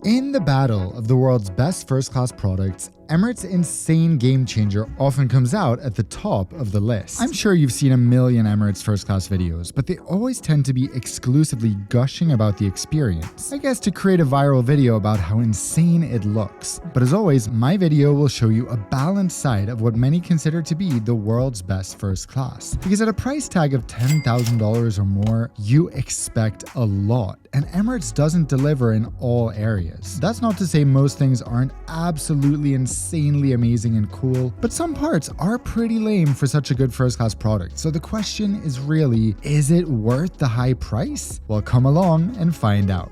In the battle of the world's best first-class products, Emirates' insane game changer often comes out at the top of the list. I'm sure you've seen a million Emirates first-class videos, but they always tend to be exclusively gushing about the experience. I guess to create a viral video about how insane it looks. But as always, my video will show you a balanced side of what many consider to be the world's best first class. Because at a price tag of $10,000 or more, you expect a lot. And Emirates doesn't deliver in all areas. That's not to say most things aren't absolutely insanely amazing and cool, but some parts are pretty lame for such a good first-class product. So the question is really, is it worth the high price? Well, come along and find out.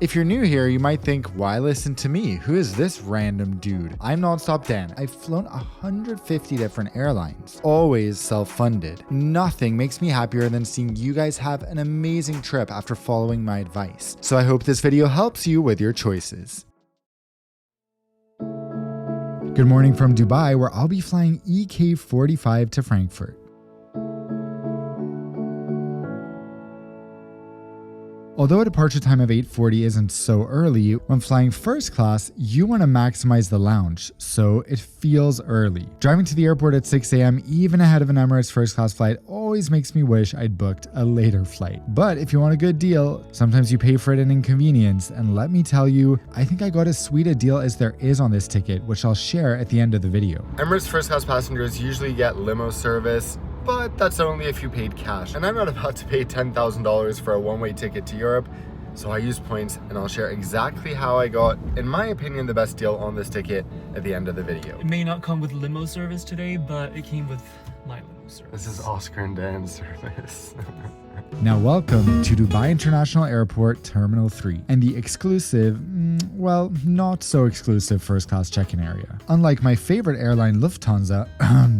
If you're new here, you might think, why listen to me? Who is this random dude? I'm Nonstop Dan. I've flown 150 different airlines, always self-funded. Nothing makes me happier than seeing you guys have an amazing trip after following my advice. So I hope this video helps you with your choices. Good morning from Dubai, where I'll be flying EK45 to Frankfurt. Although a departure time of 8:40 isn't so early, when flying first class, you want to maximize the lounge, so it feels early. Driving to the airport at 6 a.m. even ahead of an Emirates first class flight always makes me wish I'd booked a later flight. But if you want a good deal, sometimes you pay for it in inconvenience, and let me tell you, I think I got as sweet a deal as there is on this ticket, which I'll share at the end of the video. Emirates first class passengers usually get limo service, but that's only if you paid cash. And I'm not about to pay $10,000 for a one-way ticket to Europe, so I use points, and I'll share exactly how I got, in my opinion, the best deal on this ticket at the end of the video. It may not come with limo service today, but it came with my limo service. This is Oscar and Dan's service. Now welcome to Dubai International Airport Terminal 3 and the exclusive, well, not so exclusive first-class check-in area. Unlike my favorite airline Lufthansa,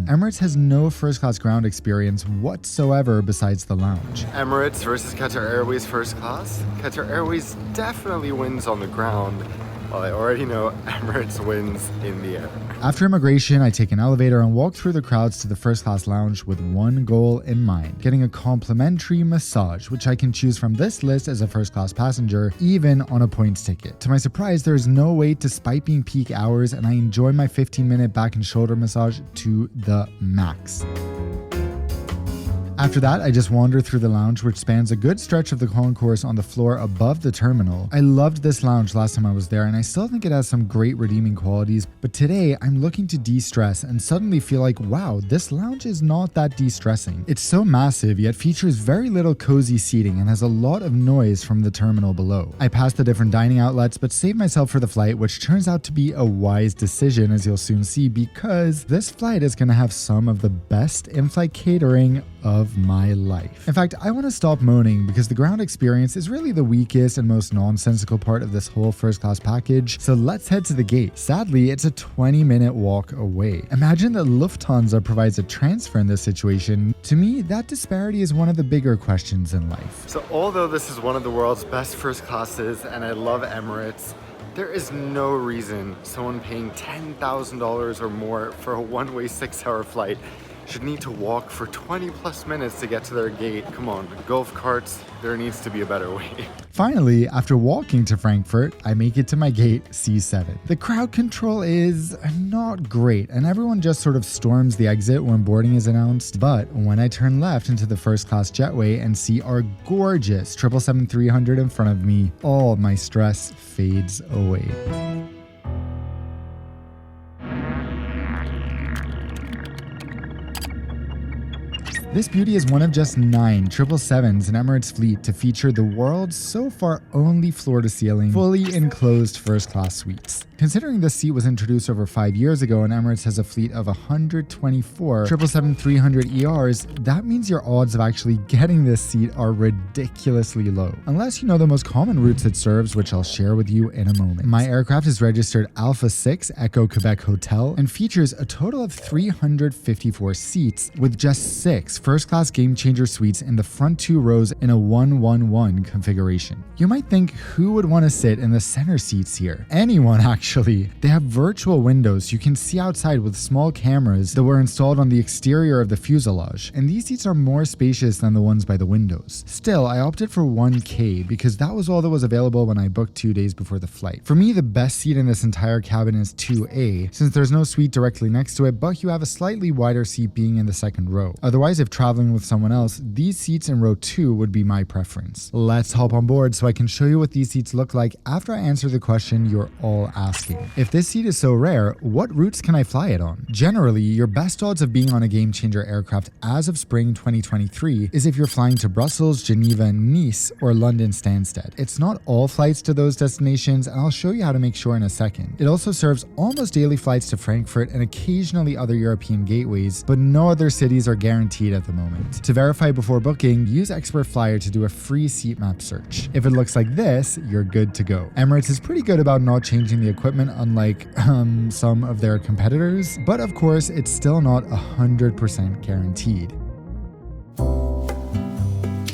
Emirates has no first-class ground experience whatsoever besides the lounge. Emirates versus Qatar Airways first class. Qatar Airways definitely wins on the ground. Well, I already know Emirates wins in the air. After immigration, I take an elevator and walk through the crowds to the first class lounge with one goal in mind: getting a complimentary massage, which I can choose from this list as a first class passenger, even on a points ticket. To my surprise, there is no wait despite being peak hours, and I enjoy my 15-minute back and shoulder massage to the max. After that, I just wander through the lounge, which spans a good stretch of the concourse on the floor above the terminal. I loved this lounge last time I was there, and I still think it has some great redeeming qualities, but today I'm looking to de-stress and suddenly feel like, wow, this lounge is not that de-stressing. It's so massive, yet features very little cozy seating and has a lot of noise from the terminal below. I passed the different dining outlets, but saved myself for the flight, which turns out to be a wise decision, as you'll soon see, because this flight is going to have some of the best in-flight catering of my life. In fact, I want to stop moaning because the ground experience is really the weakest and most nonsensical part of this whole first class package, so let's head to the gate. Sadly, it's a 20-minute walk away. Imagine that Lufthansa provides a transfer in this situation. To me, that disparity is one of the bigger questions in life. So although this is one of the world's best first classes and I love Emirates, there is no reason someone paying $10,000 or more for a one-way 6-hour flight should need to walk for 20 plus minutes to get to their gate. Come on, golf carts, there needs to be a better way. Finally, after walking to Frankfurt, I make it to my gate C7. The crowd control is not great, and everyone just sort of storms the exit when boarding is announced. But when I turn left into the first class jetway and see our gorgeous 777-300 in front of me, all my stress fades away. This beauty is one of just 9 777s in Emirates' fleet to feature the world's so far only floor-to-ceiling, fully enclosed first-class suites. Considering this seat was introduced over 5 years ago and Emirates has a fleet of 124 777-300 ERs, that means your odds of actually getting this seat are ridiculously low. Unless you know the most common routes it serves, which I'll share with you in a moment. My aircraft is registered Alpha 6 Echo Quebec Hotel and features a total of 354 seats with just 6 first-class game-changer suites in the front 2 rows in a 1-1-1 configuration. You might think, who would want to sit in the center seats here? Anyone, actually. Actually, they have virtual windows you can see outside with small cameras that were installed on the exterior of the fuselage, and these seats are more spacious than the ones by the windows. Still, I opted for 1K because that was all that was available when I booked 2 days before the flight. For me, the best seat in this entire cabin is 2A, since there's no suite directly next to it, but you have a slightly wider seat being in the second row. Otherwise, if traveling with someone else, these seats in row 2 would be my preference. Let's hop on board so I can show you what these seats look like after I answer the question you're all asking. If this seat is so rare, what routes can I fly it on? Generally, your best odds of being on a game changer aircraft as of spring 2023 is if you're flying to Brussels, Geneva, Nice, or London Stansted. It's not all flights to those destinations, and I'll show you how to make sure in a second. It also serves almost daily flights to Frankfurt and occasionally other European gateways, but no other cities are guaranteed at the moment. To verify before booking, use Expert Flyer to do a free seat map search. If it looks like this, you're good to go. Emirates is pretty good about not changing the equipment, unlike some of their competitors, but of course, it's still not 100% guaranteed.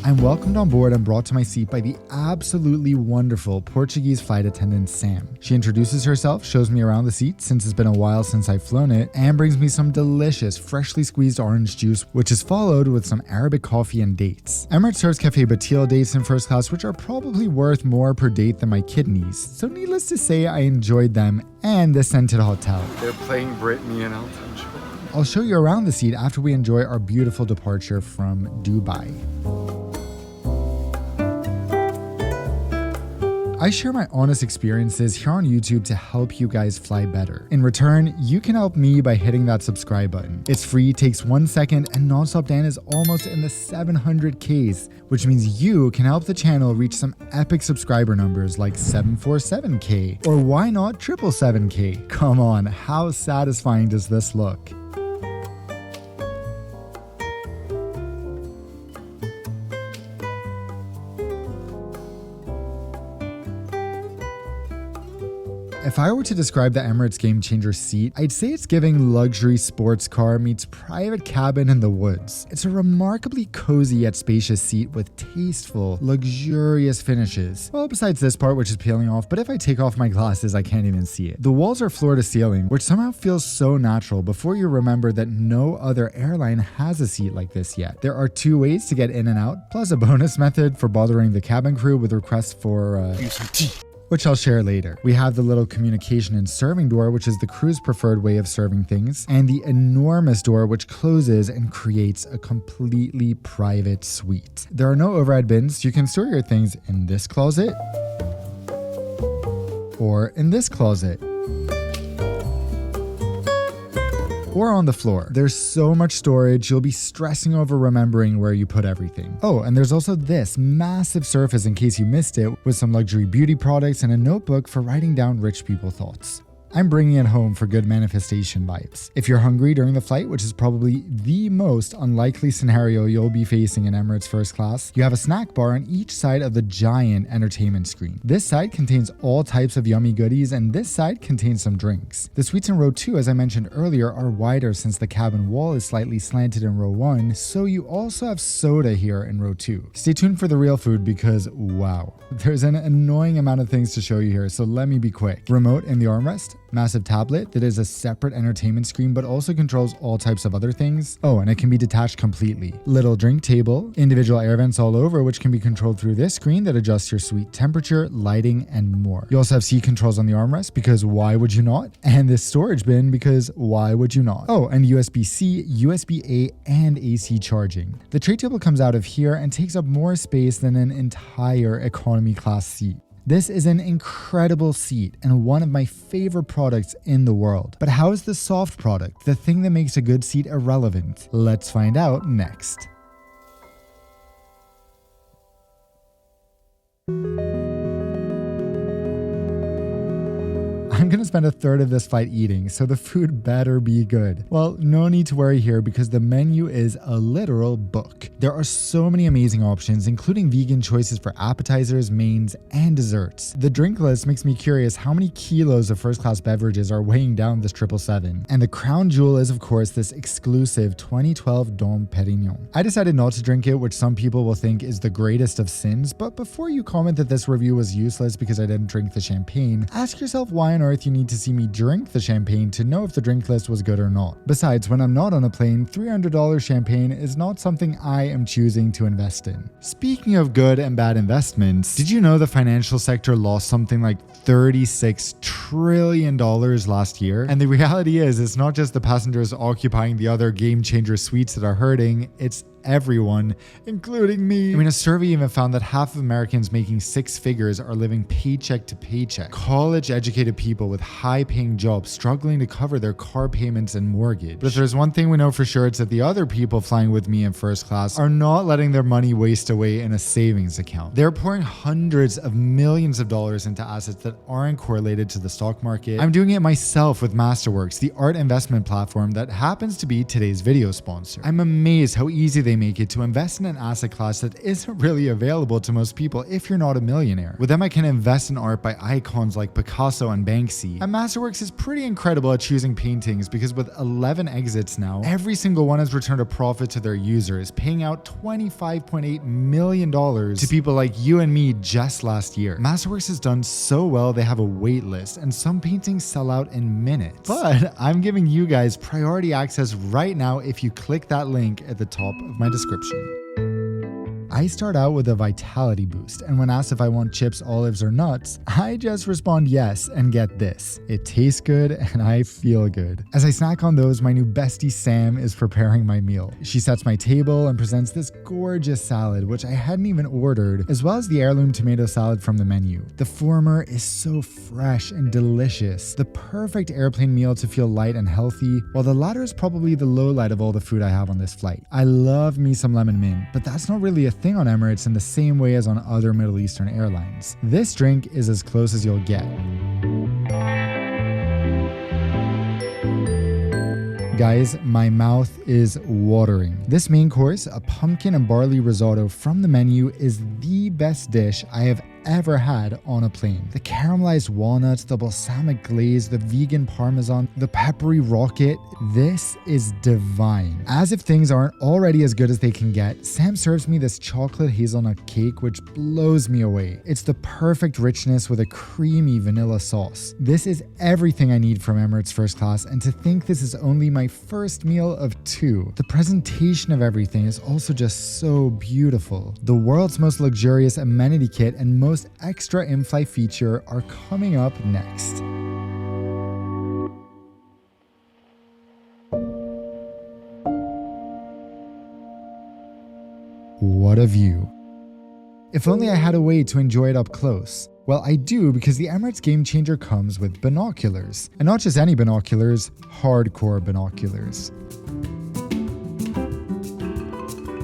I'm welcomed on board and brought to my seat by the absolutely wonderful Portuguese flight attendant Sam. She introduces herself, shows me around the seat since it's been a while since I've flown it, and brings me some delicious freshly squeezed orange juice, which is followed with some Arabic coffee and dates. Emirates serves Café Batil dates in first class, which are probably worth more per date than my kidneys, so needless to say I enjoyed them and the scented hotel. They're playing Britney and Elton John. I'll show you around the seat after we enjoy our beautiful departure from Dubai. I share my honest experiences here on YouTube to help you guys fly better. In return, you can help me by hitting that subscribe button. It's free, takes 1 second, and Nonstop Dan is almost in the 700Ks, which means you can help the channel reach some epic subscriber numbers like 747K, or why not 777K? Come on, how satisfying does this look? If I were to describe the Emirates Game Changer seat, I'd say it's giving luxury sports car meets private cabin in the woods. It's a remarkably cozy yet spacious seat with tasteful, luxurious finishes. Well, besides this part, which is peeling off, but if I take off my glasses, I can't even see it. The walls are floor to ceiling, which somehow feels so natural before you remember that no other airline has a seat like this yet. There are 2 ways to get in and out, plus a bonus method for bothering the cabin crew with requests for which I'll share later. We have the little communication and serving door, which is the crew's preferred way of serving things, and the enormous door which closes and creates a completely private suite. There are no overhead bins, so you can store your things in this closet or in this closet, or on the floor. There's so much storage, you'll be stressing over remembering where you put everything. Oh, and there's also this massive surface in case you missed it, with some luxury beauty products and a notebook for writing down rich people thoughts. I'm bringing it home for good manifestation vibes. If you're hungry during the flight, which is probably the most unlikely scenario you'll be facing in Emirates first class, you have a snack bar on each side of the giant entertainment screen. This side contains all types of yummy goodies, and this side contains some drinks. The suites in row 2, as I mentioned earlier, are wider since the cabin wall is slightly slanted in row 1, so you also have soda here in row 2. Stay tuned for the real food because, wow, there's an annoying amount of things to show you here, so let me be quick. Remote in the armrest, massive tablet that is a separate entertainment screen but also controls all types of other things. Oh, and it can be detached completely. Little drink table, individual air vents all over which can be controlled through this screen that adjusts your suite temperature, lighting, and more. You also have seat controls on the armrest because why would you not? And this storage bin because why would you not? Oh, and USB-C, USB-A, and AC charging. The tray table comes out of here and takes up more space than an entire economy class seat. This is an incredible seat and one of my favorite products in the world. But how is the soft product, the thing that makes a good seat, irrelevant? Let's find out next. I'm gonna spend a third of this flight eating, so the food better be good. Well, no need to worry here because the menu is a literal book. There are so many amazing options, including vegan choices for appetizers, mains, and desserts. The drink list makes me curious how many kilos of first-class beverages are weighing down this 777. And the crown jewel is, of course, this exclusive 2012 Dom Perignon. I decided not to drink it, which some people will think is the greatest of sins, but before you comment that this review was useless because I didn't drink the champagne, ask yourself why on earth earth you need to see me drink the champagne to know if the drink list was good or not. Besides, when I'm not on a plane, $300 champagne is not something I am choosing to invest in. Speaking of good and bad investments, did you know the financial sector lost something like $36 trillion last year? And the reality is, it's not just the passengers occupying the other game changer suites that are hurting, it's everyone, including me. I mean, a survey even found that half of Americans making six figures are living paycheck to paycheck. College-educated people with high-paying jobs struggling to cover their car payments and mortgage. But if there's one thing we know for sure, it's that the other people flying with me in first class are not letting their money waste away in a savings account. They're pouring hundreds of millions of dollars into assets that aren't correlated to the stock market. I'm doing it myself with Masterworks, the art investment platform that happens to be today's video sponsor. I'm amazed how easy they make it to invest in an asset class that isn't really available to most people if you're not a millionaire. With them, I can invest in art by icons like Picasso and Banksy. And Masterworks is pretty incredible at choosing paintings because with 11 exits now, every single one has returned a profit to their users, paying out $25.8 million to people like you and me just last year. Masterworks has done so well, they have a wait list, and some paintings sell out in minutes. But I'm giving you guys priority access right now if you click that link at the top of my description. I start out with a vitality boost, and when asked if I want chips, olives, or nuts, I just respond yes, and get this. It tastes good and I feel good. As I snack on those, my new bestie Sam is preparing my meal. She sets my table and presents this gorgeous salad, which I hadn't even ordered, as well as the heirloom tomato salad from the menu. The former is so fresh and delicious, the perfect airplane meal to feel light and healthy, while the latter is probably the low light of all the food I have on this flight. I love me some lemon mint, but that's not really a thing on Emirates in the same way as on other Middle Eastern airlines. This drink is as close as you'll get. Guys, my mouth is watering. This main course, a pumpkin and barley risotto from the menu, is the best dish I have ever had on a plane. The caramelized walnuts, the balsamic glaze, the vegan parmesan, the peppery rocket, this is divine. As if things aren't already as good as they can get, Sam serves me this chocolate hazelnut cake which blows me away. It's the perfect richness with a creamy vanilla sauce. This is everything I need from Emirates First Class, and to think this is only my first meal of 2. The presentation of everything is also just so beautiful. The world's most luxurious amenity kit and most extra in-flight feature are coming up next. What a view. If only I had a way to enjoy it up close. Well, I do, because the Emirates Game Changer comes with binoculars. And not just any binoculars, hardcore binoculars.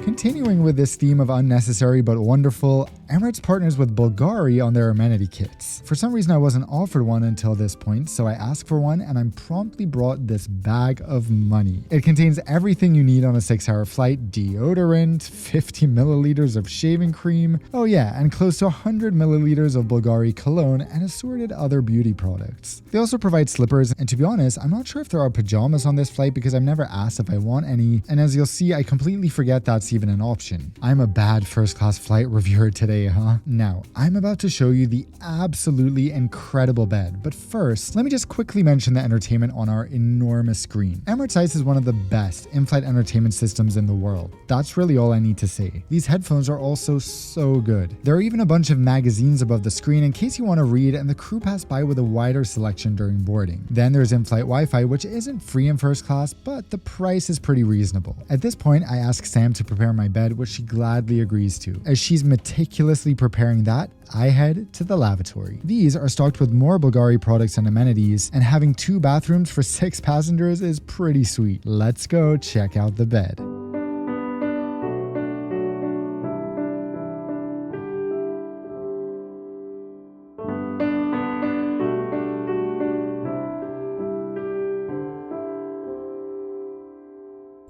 Continuing with this theme of unnecessary but wonderful, Emirates partners with Bulgari on their amenity kits. For some reason I wasn't offered one until this point, so I asked for one and I'm promptly brought this bag of money. It contains everything you need on a 6-hour flight: deodorant, 50 milliliters of shaving cream, oh yeah, and close to 100 milliliters of Bulgari cologne and assorted other beauty products. They also provide slippers, and to be honest, I'm not sure if there are pajamas on this flight because I've never asked if I want any, and as you'll see, I completely forget that's even an option. I'm a bad first class flight reviewer today, huh? Now, I'm about to show you the absolutely incredible bed, but first, let me just quickly mention the entertainment on our enormous screen. Emirates Ice is one of the best in-flight entertainment systems in the world. That's really all I need to say. These headphones are also so good. There are even a bunch of magazines above the screen in case you want to read, and the crew pass by with a wider selection during boarding. Then there's in-flight Wi-Fi, which isn't free in first class, but the price is pretty reasonable. At this point, I ask Sam to prepare my bed, which she gladly agrees to. As she's meticulously preparing that, I head to the lavatory. These are stocked with more Bulgari products and amenities, and having 2 bathrooms for 6 passengers is pretty sweet. Let's go check out the bed.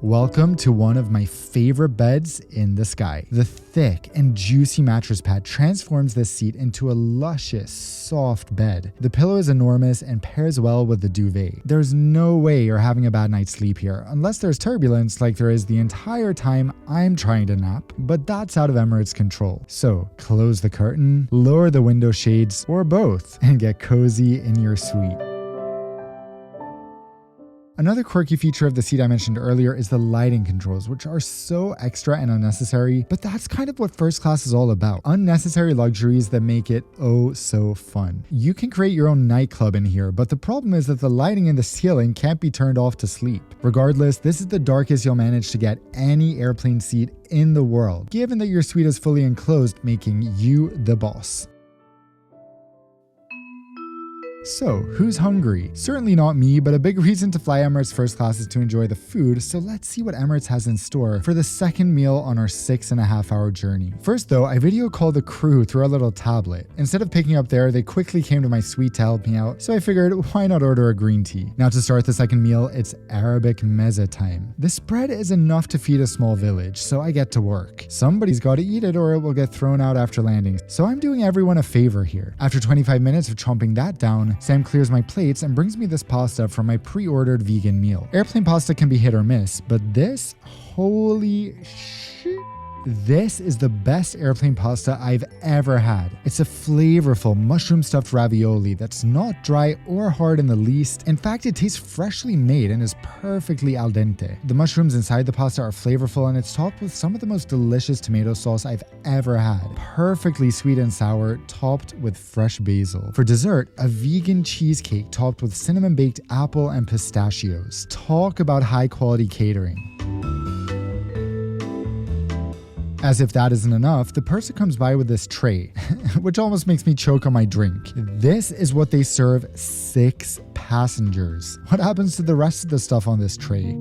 Welcome to one of my favorite beds in the sky. The thick and juicy mattress pad transforms this seat into a luscious, soft bed. The pillow is enormous and pairs well with the duvet. There's no way you're having a bad night's sleep here, unless there's turbulence like there is the entire time I'm trying to nap, but that's out of Emirates' control. So close the curtain, lower the window shades, or both, and get cozy in your suite. Another quirky feature of the seat I mentioned earlier is the lighting controls, which are so extra and unnecessary, but that's kind of what first class is all about. Unnecessary luxuries that make it oh so fun. You can create your own nightclub in here, but the problem is that the lighting in the ceiling can't be turned off to sleep. Regardless, this is the darkest you'll manage to get any airplane seat in the world, given that your suite is fully enclosed, making you the boss. So, who's hungry? Certainly not me, but a big reason to fly Emirates first class is to enjoy the food, so let's see what Emirates has in store for the second meal on our 6.5-hour journey. First though, I video called the crew through a little tablet. Instead of picking up there, they quickly came to my suite to help me out, so I figured why not order a green tea. Now to start the second meal, it's Arabic mezza time. This spread is enough to feed a small village, so I get to work. Somebody's got to eat it or it will get thrown out after landing, so I'm doing everyone a favor here. After 25 minutes of chomping that down, Sam clears my plates and brings me this pasta from my pre-ordered vegan meal. Airplane pasta can be hit or miss, but this, holy shit. This is the best airplane pasta I've ever had. It's a flavorful mushroom-stuffed ravioli that's not dry or hard in the least. In fact, it tastes freshly made and is perfectly al dente. The mushrooms inside the pasta are flavorful and it's topped with some of the most delicious tomato sauce I've ever had. Perfectly sweet and sour, topped with fresh basil. For dessert, a vegan cheesecake topped with cinnamon-baked apple and pistachios. Talk about high-quality catering. As if that isn't enough, the purser comes by with this tray, which almost makes me choke on my drink. This is what they serve 6 passengers. What happens to the rest of the stuff on this tray?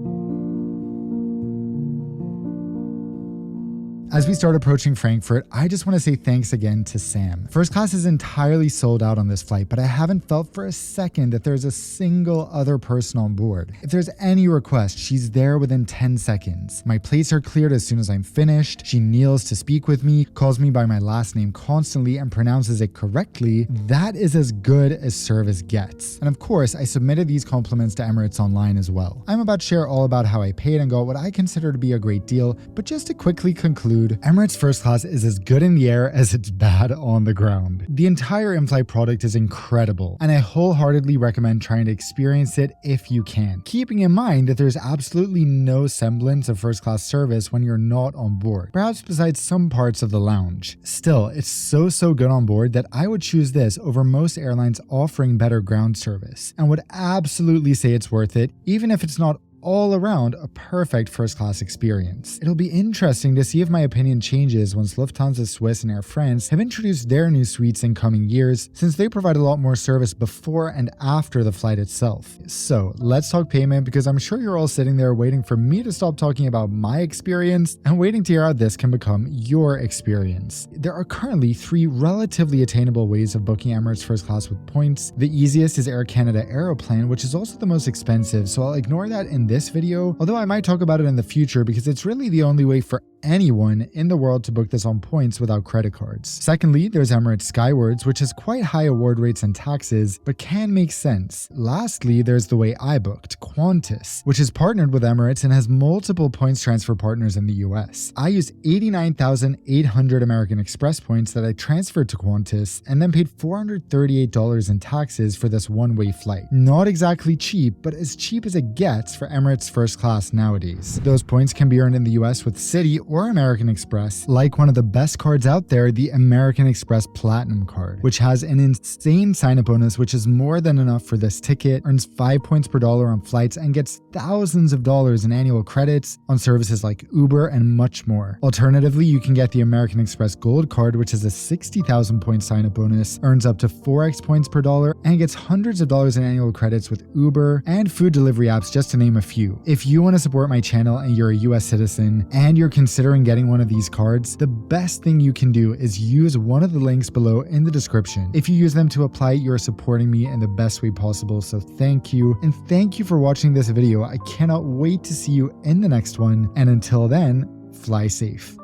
As we start approaching Frankfurt, I just want to say thanks again to Sam. First class is entirely sold out on this flight, but I haven't felt for a second that there's a single other person on board. If there's any request, she's there within 10 seconds. My plates are cleared as soon as I'm finished. She kneels to speak with me, calls me by my last name constantly, and pronounces it correctly. That is as good as service gets. And of course, I submitted these compliments to Emirates online as well. I'm about to share all about how I paid and got what I consider to be a great deal, but just to quickly conclude, Emirates first class is as good in the air as it's bad on the ground. The entire in-flight product is incredible, and I wholeheartedly recommend trying to experience it if you can, keeping in mind that there's absolutely no semblance of first class service when you're not on board, perhaps besides some parts of the lounge. Still, it's so good on board that I would choose this over most airlines offering better ground service, and would absolutely say it's worth it, even if it's not all around a perfect first class experience. It'll be interesting to see if my opinion changes once Lufthansa, Swiss, and Air France have introduced their new suites in coming years, since they provide a lot more service before and after the flight itself. So let's talk payment, because I'm sure you're all sitting there waiting for me to stop talking about my experience and waiting to hear how this can become your experience. There are currently 3 relatively attainable ways of booking Emirates first class with points. The easiest is Air Canada Aeroplan, which is also the most expensive, so I'll ignore that in this video, although I might talk about it in the future because it's really the only way for anyone in the world to book this on points without credit cards. Secondly, there's Emirates Skywards, which has quite high award rates and taxes, but can make sense. Lastly, there's the way I booked, Qantas, which is partnered with Emirates and has multiple points transfer partners in the US. I used 89,800 American Express points that I transferred to Qantas and then paid $438 in taxes for this one-way flight. Not exactly cheap, but as cheap as it gets for Emirates first class nowadays. Those points can be earned in the US with Citi or American Express, like one of the best cards out there, the American Express Platinum card, which has an insane sign-up bonus, which is more than enough for this ticket, earns 5 points per dollar on flights, and gets thousands of dollars in annual credits on services like Uber and much more. Alternatively, you can get the American Express Gold card, which has a 60,000 point sign-up bonus, earns up to 4x points per dollar, and gets hundreds of dollars in annual credits with Uber and food delivery apps, just to name a few. If you want to support my channel and you're a US citizen and you're considering getting one of these cards, the best thing you can do is use one of the links below in the description. If you use them to apply, you're supporting me in the best way possible, so thank you. And thank you for watching this video. I cannot wait to see you in the next one, and until then, fly safe.